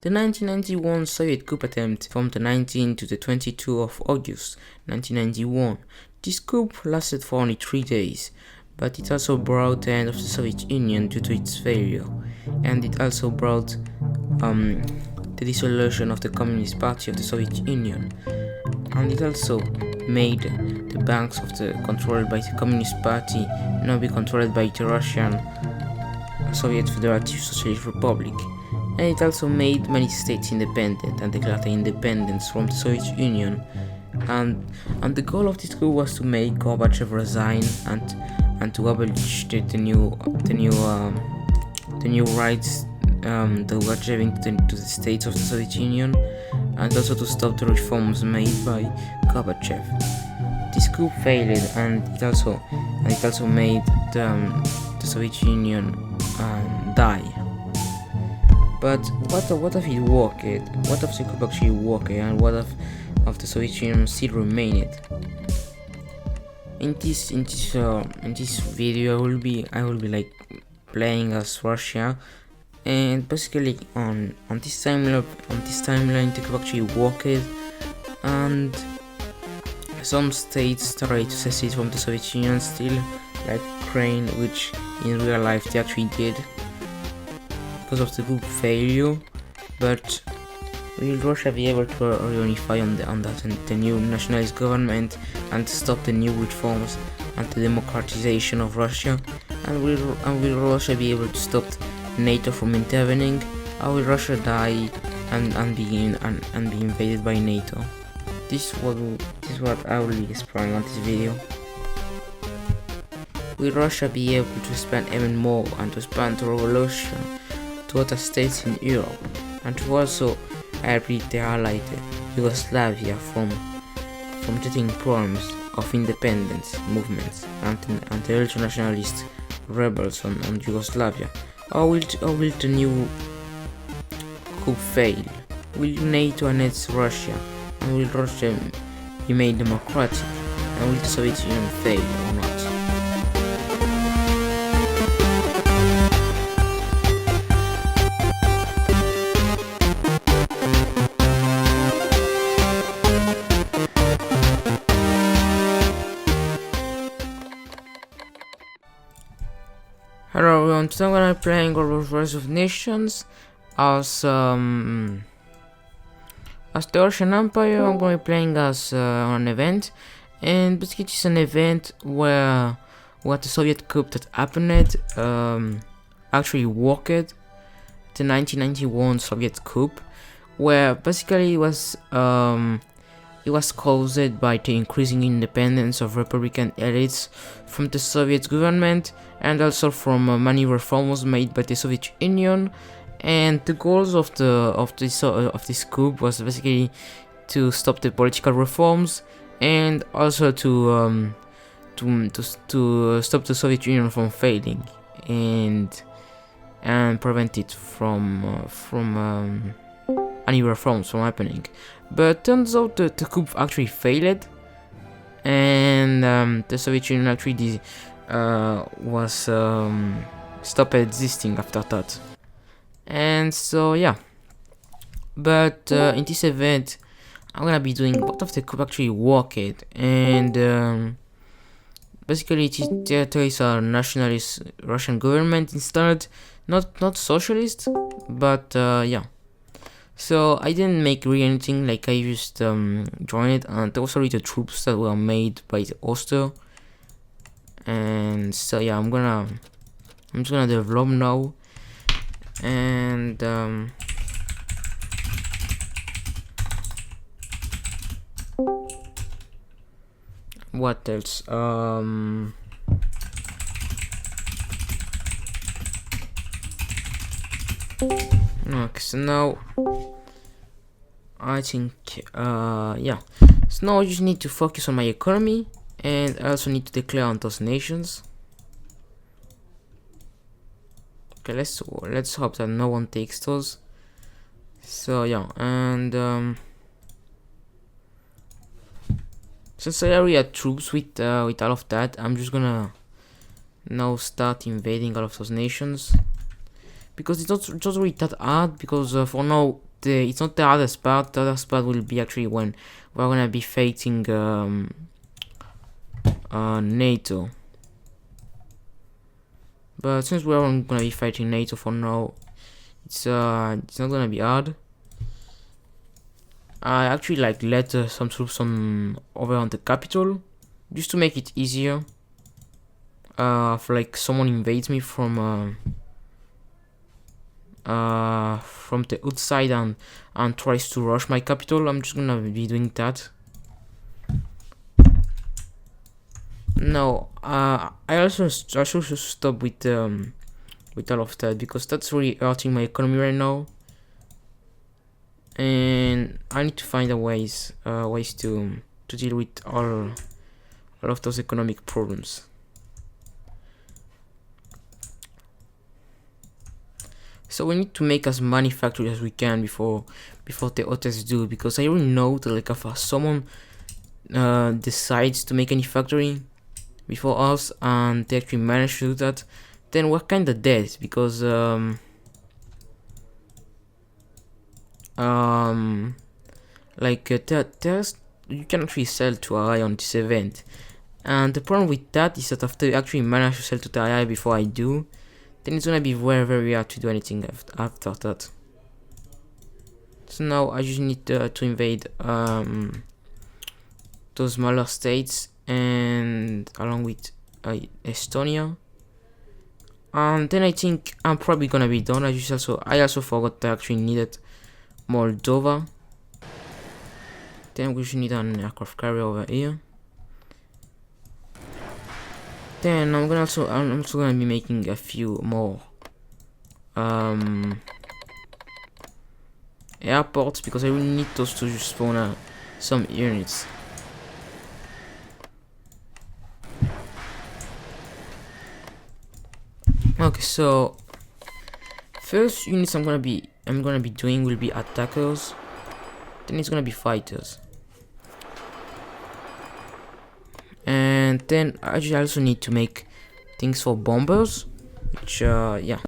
The 1991 Soviet coup attempt from the 19th to the 22nd of August 1991. This coup lasted for only 3 days, but it also brought the end of the Soviet Union due to its failure, and it also brought the dissolution of the Communist Party of the Soviet Union, and it also made the banks controlled by the Communist Party now be controlled by the Russian Soviet Federative Socialist Republic. And it also made many states independent and declared their independence from the Soviet Union. And the goal of this coup was to make Gorbachev resign and to abolish the new rights that were given to the states of the Soviet Union, and also to stop the reforms made by Gorbachev. This coup failed, and it also made the Soviet Union die. But what if it worked? What if the coup actually worked? And what if the Soviet Union still remained? In this video, I will be like playing as Russia, and basically on this timeline the coup actually worked, and some states started to secede from the Soviet Union still, like Ukraine, which in real life they actually did because of the coup failure. But will Russia be able to reunify on the new nationalist government and stop the new reforms and the democratization of Russia? And will Russia be able to stop NATO from intervening? Or will Russia die and be invaded by NATO? This is what I will be exploring on this video. Will Russia be able to expand even more and to expand the revolution to other states in Europe, and to also help the allied Yugoslavia from getting problems of independence movements and the ultranationalist rebels on Yugoslavia? Or will the new coup fail? Will NATO annex Russia, and will Russia be made democratic, and will the Soviet Union fail or not? Hello everyone, today I'm gonna be playing Rise of Nations as the Russian Empire. I'm gonna be playing as an event, and basically it's an event where the Soviet coup that happened actually worked. The 1991 Soviet coup, where basically it was caused by the increasing independence of Republican elites from the Soviet government, and also from many reforms made by the Soviet Union. And the goals of this coup was basically to stop the political reforms, and also to stop the Soviet Union from failing, and prevent it from any reforms from happening. But turns out the coup actually failed, and the Soviet Union actually was stopped existing after that. And so yeah, but in this event I'm gonna be doing what if the coup actually worked, and basically there is a nationalist Russian government instead, not socialist, but yeah. So I didn't make really anything, like I just joined it, and also the troops that were made by the Oster. And so yeah, I'm just gonna develop now, and what else? Okay, so now I think yeah, so now I just need to focus on my economy, and I also need to declare on those nations. Okay, let's hope that no one takes those. So yeah, and since I already had troops with all of that, I'm just gonna now start invading all of those nations, because it's not really that hard, because for now it's not the hardest part. The hardest part will be actually when we're gonna be fighting NATO. But since we're gonna be fighting NATO for now, it's not gonna be hard. I actually like let some troops over on the capital, just to make it easier. If like someone invades me from the outside and tries to rush my capital, I'm just gonna be doing that. No, I also should stop with all of that, because that's really hurting my economy right now, and I need to find ways to deal with all of those economic problems. So we need to make as many factories as we can before the others do, because I already know that like if someone decides to make any factory before us and they actually manage to do that, then we're kind of dead, because there's you can actually sell to AI on this event, and the problem with that is that after you actually manage to sell to the AI before I do, then it's gonna be very, very hard to do anything after that. So now I just need to invade those smaller states, and along with Estonia, and then I think I'm probably gonna be done. I also forgot that I actually needed Moldova. Then we should need an aircraft carrier over here. Then I'm also gonna be making a few more airports, because I will need those to just spawn some units. Okay, so first units I'm gonna be doing will be attackers. Then it's gonna be fighters. And then I also need to make things for bombers, which yeah.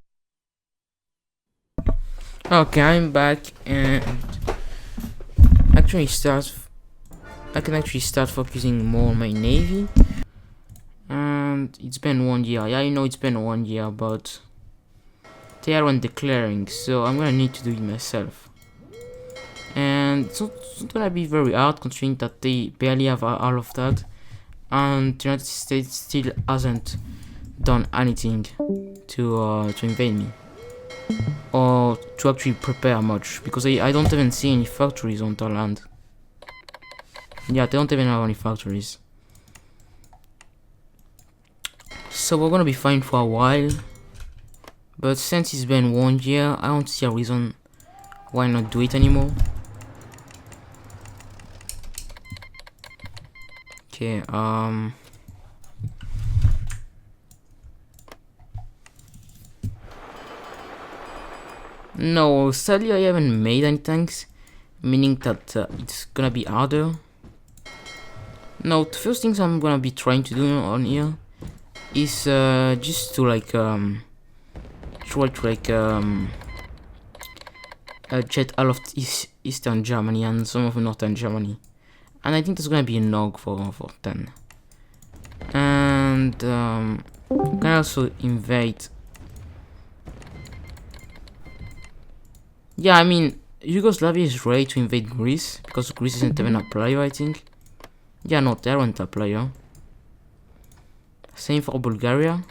Okay, I'm back, and I can actually start focusing more on my navy. And it's been 1 year. Yeah, I know it's been 1 year, but they aren't declaring, so I'm gonna need to do it myself. And it's not gonna be very hard, considering that they barely have all of that, and the United States still hasn't done anything to invade me, or to actually prepare much, because I don't even see any factories on their land. Yeah, they don't even have any factories. So we're gonna be fine for a while, but since it's been 1 year, I don't see a reason why not do it anymore. Okay, no, sadly I haven't made any tanks, meaning that it's gonna be harder. Now, the first things I'm gonna be trying to do on here is just to like try to jet all of Eastern Germany and some of Northern Germany, and I think there's gonna be a nog for 10. And can also invade. Yeah, I mean, Yugoslavia is ready to invade Greece, because Greece isn't even a player, I think. Yeah, no, they aren't a player. Same for Bulgaria.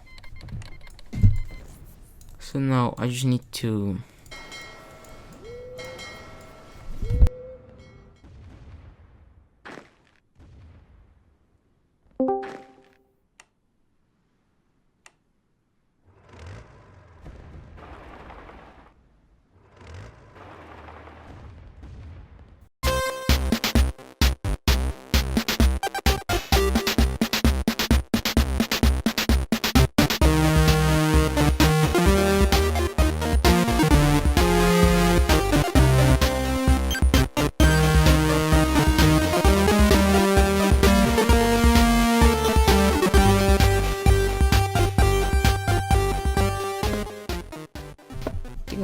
So now I just need to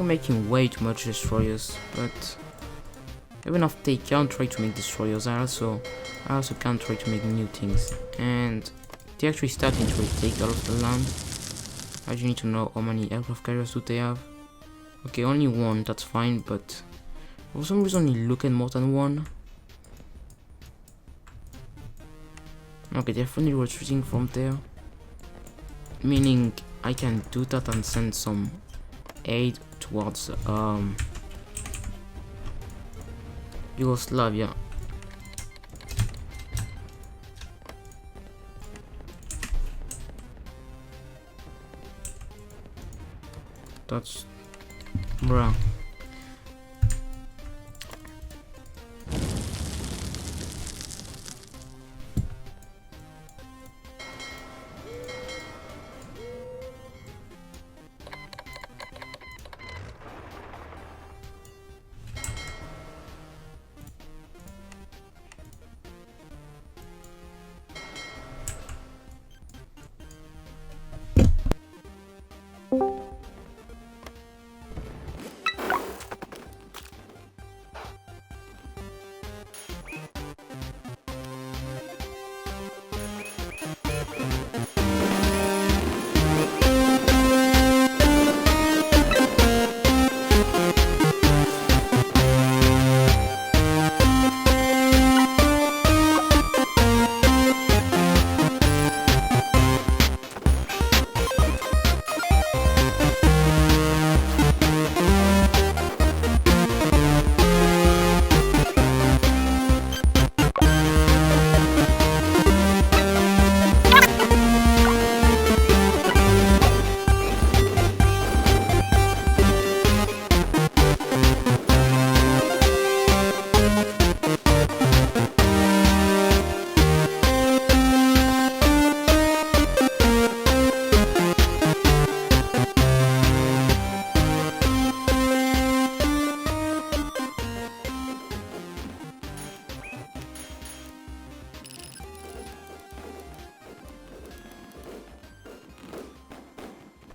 making way too much destroyers, but even if they can't try to make destroyers, I also can't try to make new things. And they're actually starting to take all of the land. I just need to know how many aircraft carriers do they have. Okay, only one, that's fine, but for some reason you look at more than one. Okay, they're definitely retreating from there. Meaning I can do that and send some aid towards Yugoslavia. That's bruh.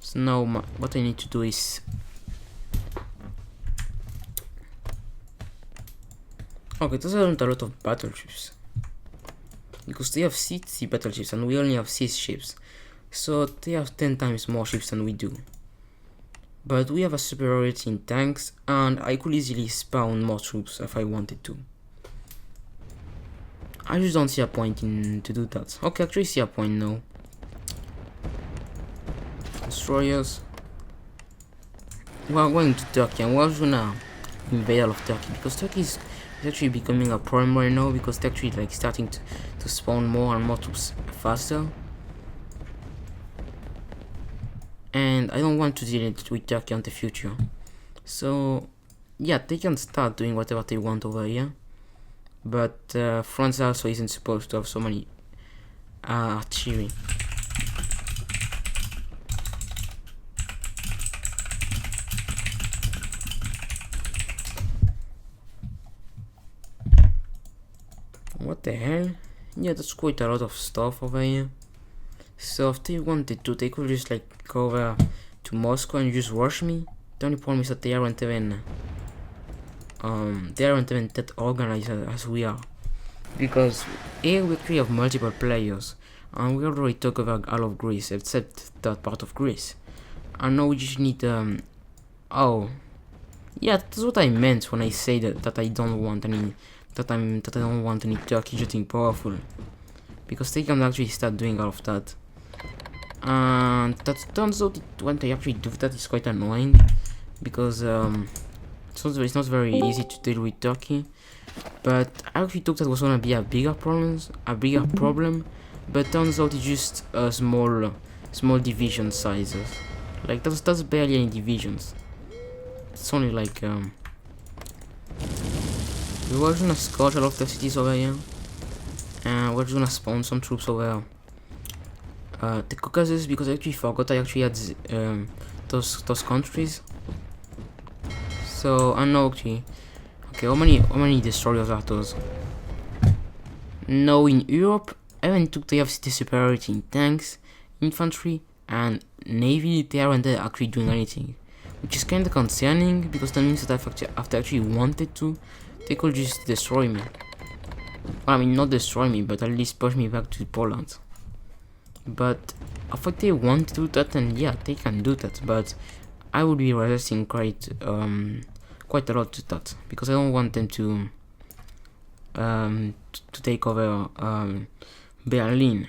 So now what I need to do is okay, those aren't a lot of battleships because they have 60 battleships and we only have 6 ships, so they have 10 times more ships than we do. But we have a superiority in tanks and I could easily spawn more troops if I wanted to. I just don't see a point in to do that. Okay, actually see a point now. Destroyers. We are going to Turkey and we're gonna invade all of Turkey because Turkey is actually becoming a problem right now because they're actually like starting to spawn more and more troops faster. And I don't want to deal with Turkey in the future. So yeah, they can start doing whatever they want over here. But France also isn't supposed to have so many artillery. What the hell? Yeah, that's quite a lot of stuff over here. So if they wanted to, they could just like go over to Moscow and just rush me. The only problem is that they aren't even that organized as we are. Because here we actually have multiple players and we already took over all of Greece except that part of Greece. And now we just need oh yeah, that's what I meant when I say that I don't want any that I don't want any Turkey getting powerful, because they can actually start doing all of that. And that turns out when they actually do that is quite annoying, because it's not very easy to deal with Turkey. But I actually thought that was gonna be a bigger problem, but turns out it's just small division sizes. Like that's barely any divisions. It's only like we were gonna scourge a lot of the cities over here, and we're gonna spawn some troops over the Caucasus, because I actually forgot I actually had those countries. So I know actually. Okay, how many destroyers are those? No, in Europe, even though they have the superiority in tanks, infantry, and navy, they aren't actually doing anything, which is kind of concerning, because that means that if they actually wanted to, they could just destroy me. Well, I mean, not destroy me, but at least push me back to Poland. But if they want to do that, then yeah, they can do that. But I would be resisting quite a lot to that, because I don't want them to take over Berlin.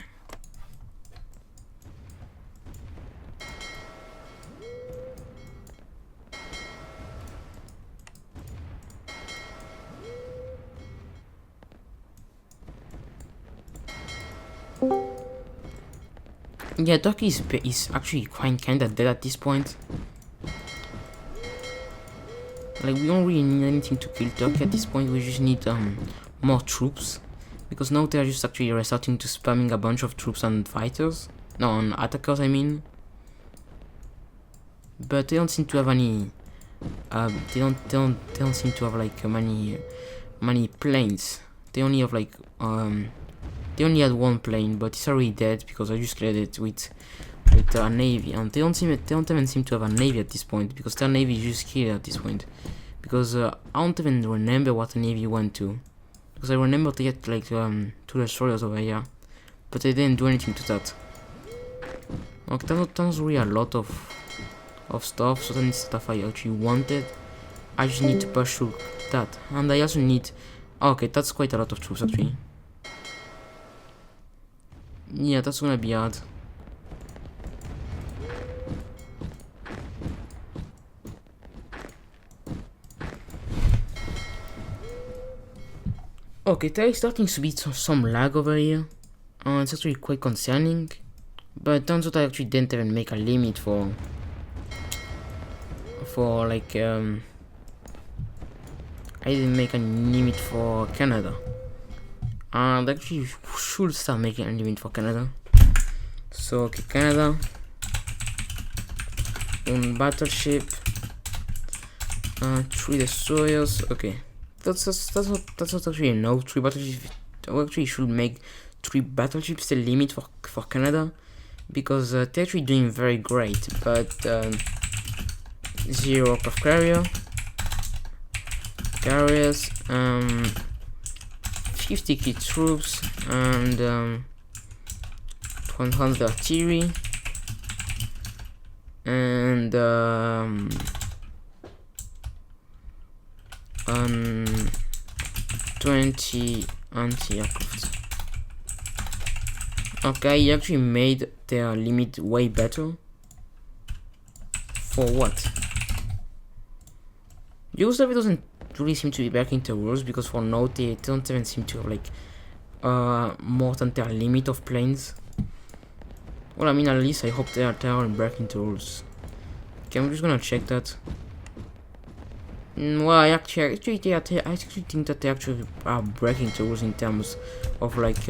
Yeah, Turkey is actually kinda dead at this point. Like, we don't really need anything to kill Turkey at this point. We just need more troops, because now they're just actually resorting to spamming a bunch of troops on fighters, no, on attackers, I mean. But they don't seem to have any. They don't seem to have like many planes. They only have like they only had one plane, but it's already dead because I just cleared it with a navy, and they don't even seem to have a navy at this point, because their navy is just killed at this point. Because I don't even remember what the navy went to, because I remember they had like 2 destroyers over here, but they didn't do anything to that. Okay, that was really a lot of stuff, so that's stuff I actually wanted. I just need to push through that, and I also need. Okay, that's quite a lot of troops actually. Yeah, that's gonna be hard. Okay, there is starting to be some lag over here. It's actually quite concerning. But turns out I actually didn't even make a limit for like I didn't make a limit for Canada. And actually should start making a limit for Canada. So okay, Canada, one battleship, 3 destroyers. Okay, that's not actually enough. 3 battleships. I actually should make 3 battleships the limit for Canada, because they're actually doing very great. But 0 aircraft carriers, 50 key troops, and 100 artillery, and 20 anti-aircraft. Okay, he actually made their limit way better. For what? Yugoslavia doesn't really seem to be back into rules, because for now they don't even seem to have like more than their limit of planes. Well, I mean, at least I hope they are back into rules. Okay, I'm just gonna check that. Well, I actually think that they actually are breaking the rules in terms of like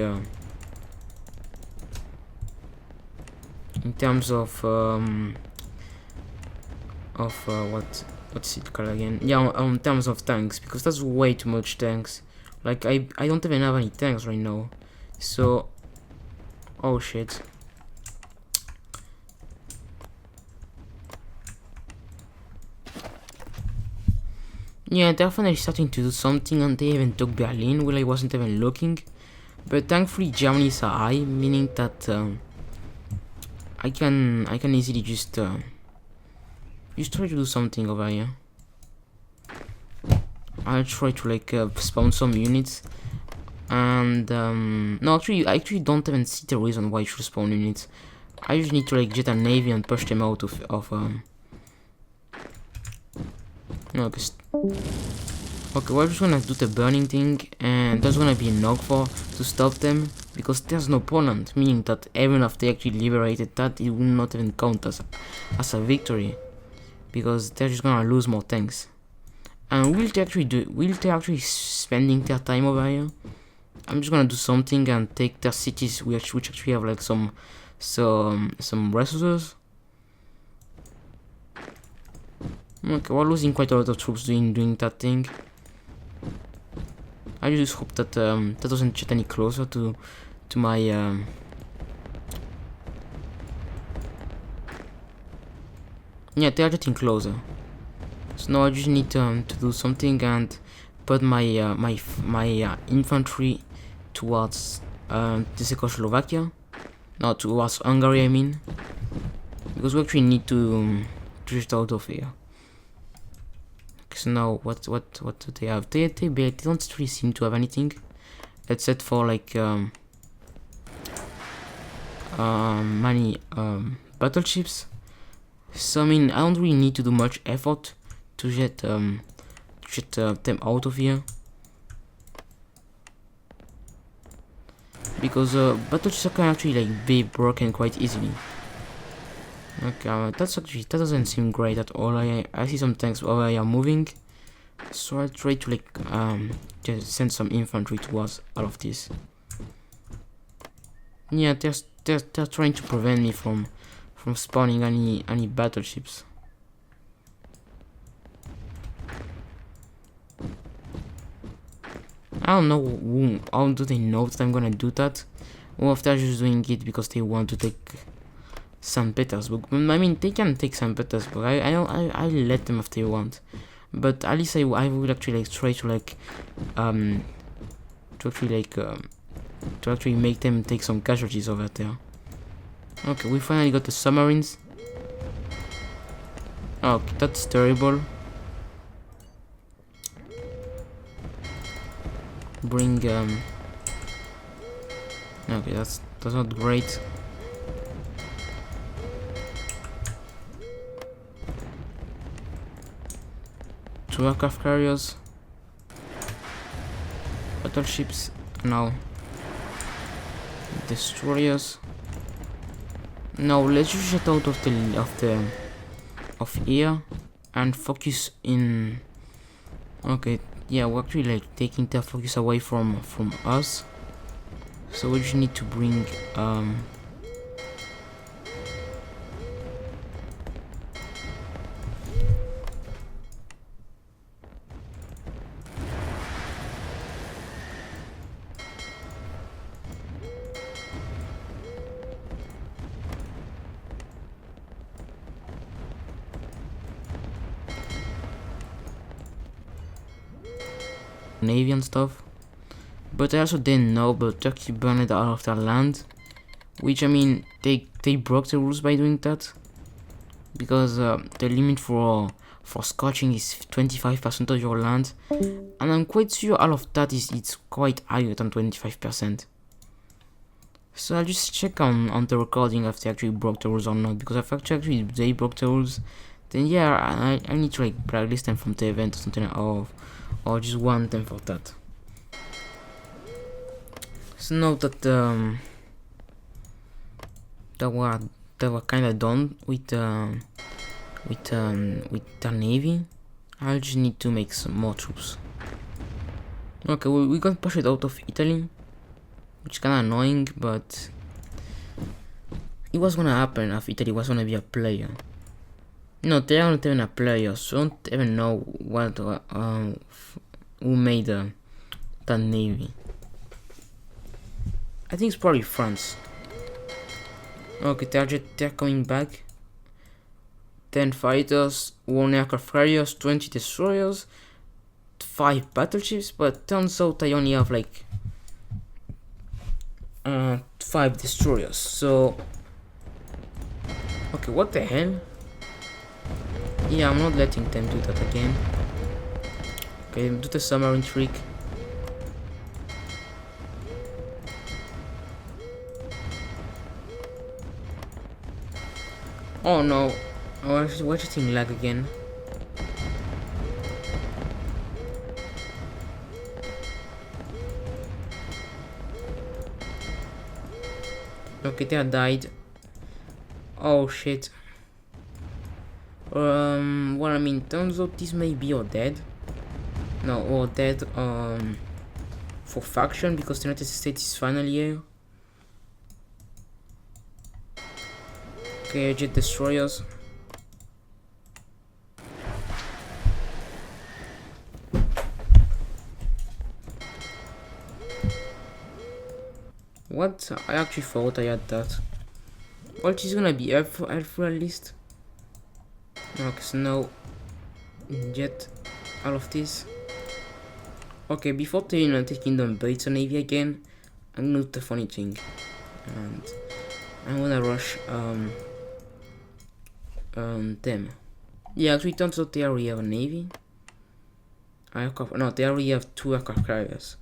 what's it called again? Yeah, in terms of tanks, because that's way too much tanks. Like I don't even have any tanks right now. So, oh shit. Yeah, definitely starting to do something, and they even took Berlin while I wasn't even looking. But thankfully Germany is high, meaning that I can easily just try to do something over here. I'll try to like spawn some units, and no, actually I don't even see the reason why I should spawn units. I just need to like get a navy and push them out of no, okay, we're just gonna do the burning thing, and that's gonna be enough to stop them, because there's no Poland, meaning that even if they actually liberated that, it will not even count as a victory, because they're just gonna lose more tanks. And will they actually spending their time over here? I'm just gonna do something and take their cities which actually have like some resources. Okay, we're losing quite a lot of troops doing that thing. I just hope that that doesn't get any closer to my yeah, they are getting closer. So now I just need to do something and put my infantry towards Czechoslovakia, not towards Hungary, I mean, because we actually need to get out of here. So now what do they have? They don't really seem to have anything except for like many battleships. So I mean, I don't really need to do much effort to get them out of here, because battleships can actually like be broken quite easily. Okay, that doesn't seem great at all. I see some tanks while I am moving, so I try to like just send some infantry towards all of this. Yeah, they're trying to prevent me from spawning any battleships. I don't know how do they know that I'm gonna do that, or if they're just doing it because they want to take St. Petersburg. I mean, they can take St. Petersburg. I let them if they want, but at least I will actually like try to like to actually make them take some casualties over there. Okay, we finally got the submarines. Okay, that's terrible. Bring okay, that's not great. Two aircraft carriers, battleships, now destroyers. Now let's just get out of here and focus in. Okay, yeah, we're actually like taking their focus away from us, so we just need to bring navy and stuff. But I also didn't know, but Turkey burned all of their land, which I mean they broke the rules by doing that, because the limit for scorching is 25% of your land, and I'm quite sure all of that it's quite higher than 25%. So I'll just check on the recording if they actually broke the rules or not, because if actually they broke the rules, then yeah, I need to like blacklist them from the event or something, or just want them for that. So now that they were kind of done with the navy, I just need to make some more troops. Okay, we got pushed out of Italy, which is kind of annoying, but it was gonna happen if Italy was gonna be a player. No, they are not even a player, so I don't even know what who made that navy. I think it's probably France. Okay, they're coming back. 10 fighters, 1 aircraft carriers, 20 destroyers, 5 battleships, but turns out I only have like 5 destroyers, so okay, what the hell? Yeah, I'm not letting them do that again. Okay, do the submarine trick. Oh no, why is the thing lag again? Okay, they died. Oh shit. Well, I mean, turns out this may be all dead. No, or dead, for faction, because the United States is finally here. Okay, jet destroyers. What? I actually thought I had that. Well, she's gonna be helpful at least. Okay, so now jet all of this. Okay, before the United Kingdom builds a navy again, I'm gonna do the funny thing, and I'm gonna rush them. Yeah, actually, it turns out they already have a navy. No, they already have 2 aircraft carriers,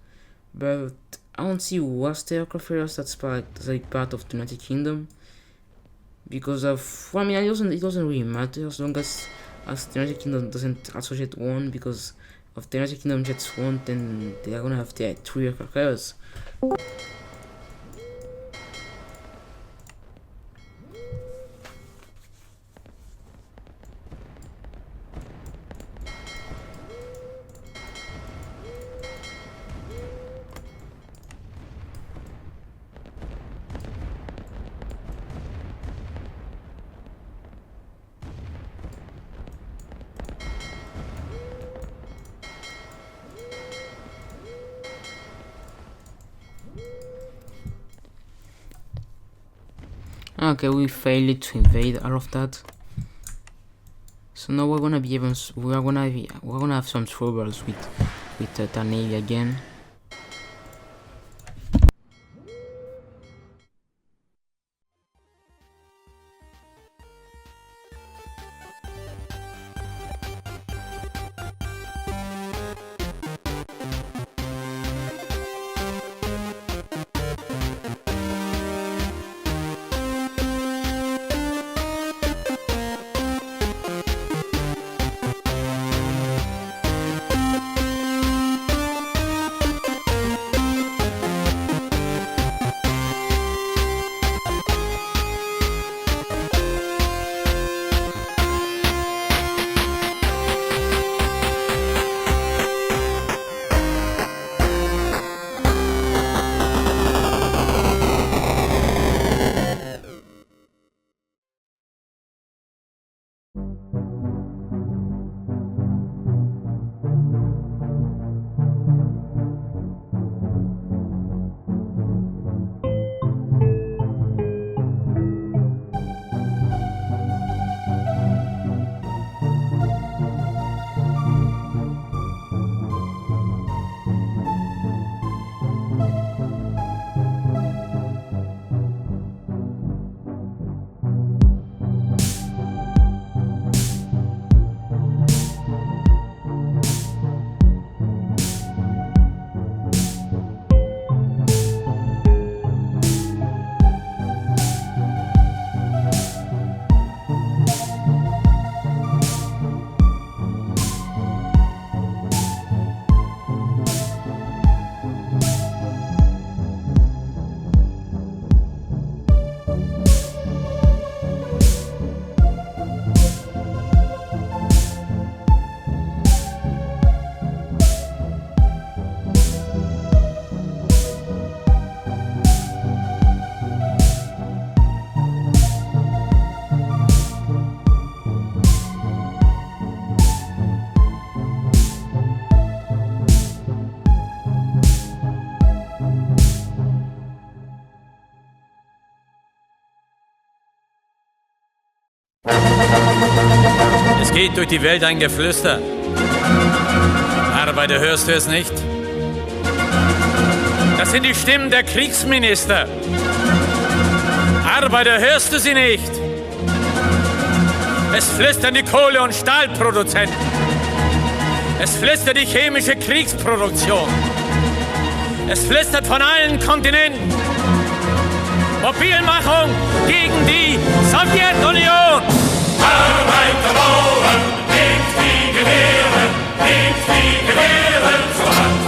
but I don't see what's the aircraft carriers that's like part of the United Kingdom, because of, well, I mean, it doesn't really matter as long as the United Kingdom doesn't associate one, because if the United Kingdom gets one, then they are gonna have their 3 aircraft carriers. Okay, we failed to invade all of that. So now we're gonna have some troubles with the navy again. Es geht durch die Welt ein Geflüster. Arbeiter, hörst du es nicht? Das sind die Stimmen der Kriegsminister. Arbeiter, hörst du sie nicht? Es flüstern die Kohle- und Stahlproduzenten. Es flüstert die chemische Kriegsproduktion. Es flüstert von allen Kontinenten. Mobilmachung gegen die Sowjetunion. Arbeiter bauen, nehmt die Gewehre, nehmt die Gewehre zur Hand.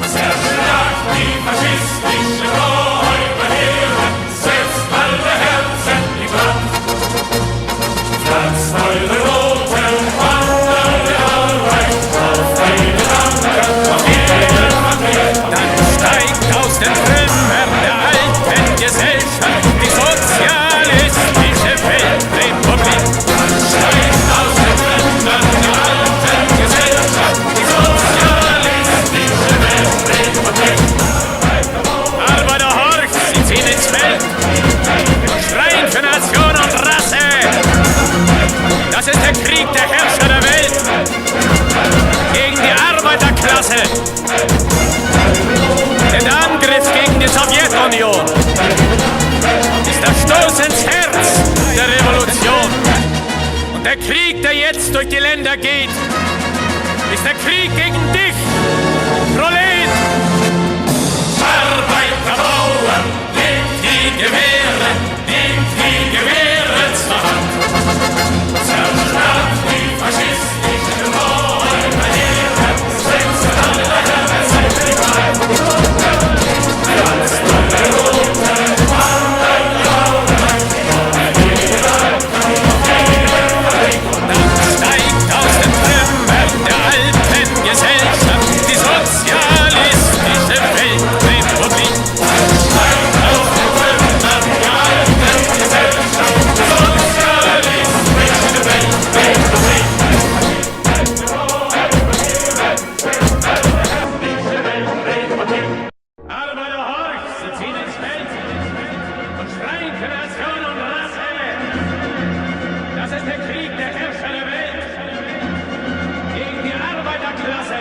Zerschlagt die faschistische Räuberheere, setzt alle Herzen in Brand. Pflanzt eure roten Fahnen der Arbeit auf eine Flanke, auf jede Flanke. Dann steigt aus den Trümmern der alten Gesellschaft die sozialistische Weltrepublik. Steigt aus den Trümmern der alten Gesellschaft die Sozialistische Und der Krieg, der jetzt durch die Länder geht, ist der Krieg gegen dich, Prolet! Arbeiter, Bauern, nehmt die Gewehre zur Hand. Zerschlagt die faschistischen Räuberheere, sind zueinander, seid ihr bereit. Als der rote Wandern Jaurein, Dann steigt aus den Trümmern der alten Gesellschaft die sozialistische Weltrepublik. steigt aus den Trümmern der alten Gesellschaft, die sozialistische Weltrepublik. Arbeiter, horcht, sie ziehen ins Feld und schreien für Nation und Rasse. Das ist der Krieg der Herrscher der Welt gegen die Arbeiterklasse.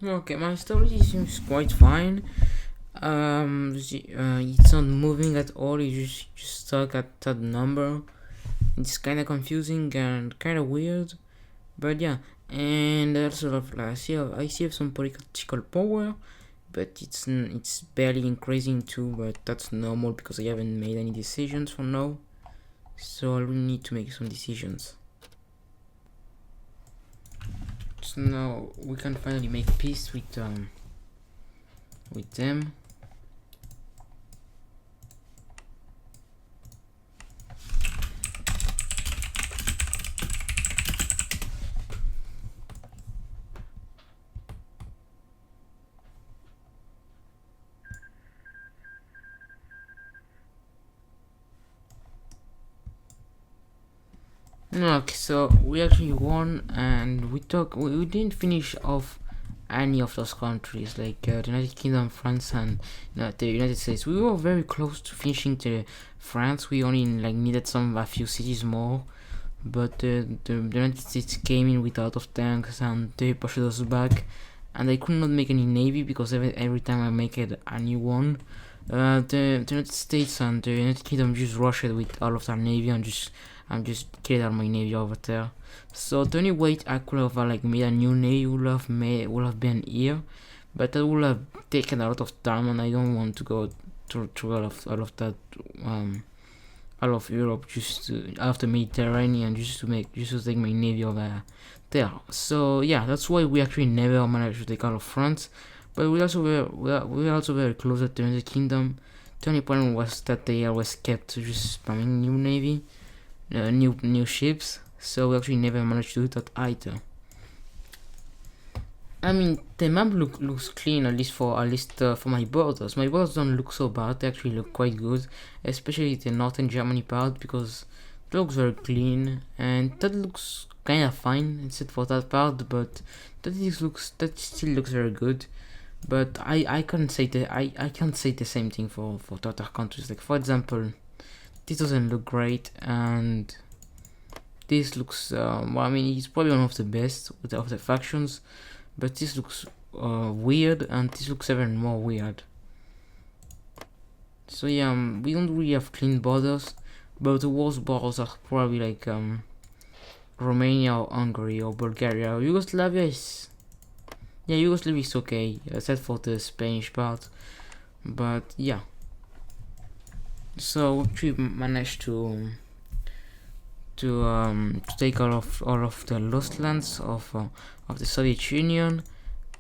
Okay, my story seems quite fine. It's not moving at all. It's just stuck at that number. It's kind of confusing and kind of weird, but yeah. And also, I see some political power, but it's barely increasing too. But that's normal because I haven't made any decisions for now. So I really need to make some decisions. So now we can finally make peace with them. Okay, so we actually won, and we didn't finish off any of those countries like the United Kingdom, France, and the United States. We were very close to finishing the France. We only needed a few cities more, but the United States came in with a lot of tanks and they pushed us back, and I could not make any navy because every time I make a new one, the United States and the United Kingdom just rushed with all of their navy and just cleared out my navy over there. So the only way I could have made a new navy would have been here, but that would have taken a lot of time, and I don't want to go through all of that all of Europe just to out of the Mediterranean just to take my navy over there. So yeah, that's why we actually never managed to take all of France, but we were also very close to the United Kingdom. The only problem was that they always kept just spamming new navy. New ships, so we actually never managed to do that either. I mean, the map looks clean, at least for my borders. My borders don't look so bad; they actually look quite good, especially the northern Germany part, because it looks very clean, and that looks kind of fine except for that part. But that still looks very good. But I can't say the same thing for the other countries. Like for example, this doesn't look great, and this looks well, I mean, it's probably one of the best of the factions, but this looks weird, and this looks even more weird. So yeah, we don't really have clean borders, but the worst borders are probably Romania or Hungary or Bulgaria. Yugoslavia is okay, except for the Spanish part, but yeah. So we actually managed to take all of the lost lands of the Soviet Union,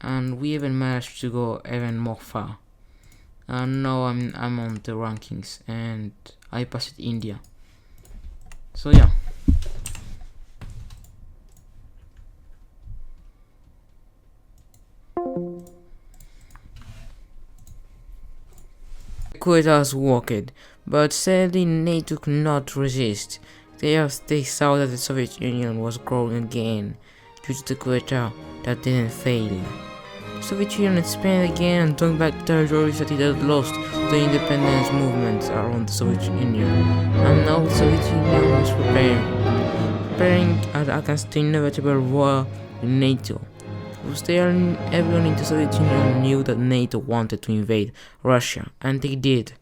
and we even managed to go even more far. And now I'm on the rankings, and I passed India. So yeah. Coup has worked, but sadly NATO could not resist. They saw that the Soviet Union was growing again due to the coup that didn't fail. The Soviet Union expanded again and took back territories that it had lost to the independence movements around the Soviet Union, and now the Soviet Union was preparing against the inevitable war with NATO. Everyone in the Soviet Union knew that NATO wanted to invade Russia, and they did.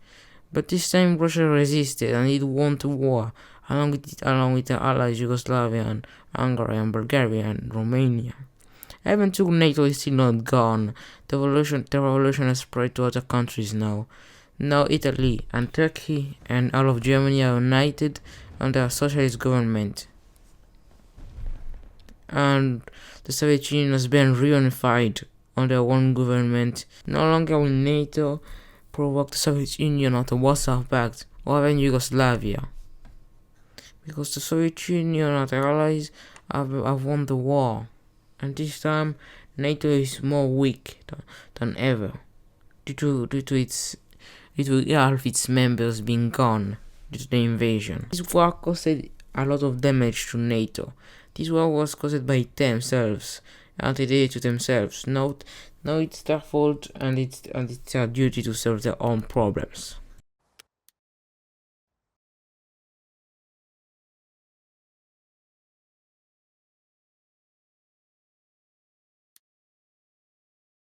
But this time Russia resisted, and it won the war, along with the allies Yugoslavia and Hungary and Bulgaria and Romania. Even though NATO is still not gone, the revolution has spread to other countries now. Now Italy and Turkey and all of Germany are united under a socialist government. And the Soviet Union has been reunified under one government. No longer will NATO provoke the Soviet Union or the Warsaw Pact or even Yugoslavia, because the Soviet Union and their allies have won the war, and this time NATO is more weak than ever due to all of its members being gone due to the invasion. This war caused a lot of damage to NATO. This war was caused by themselves, and they did it to themselves. Now it's their fault, and it's their duty to solve their own problems.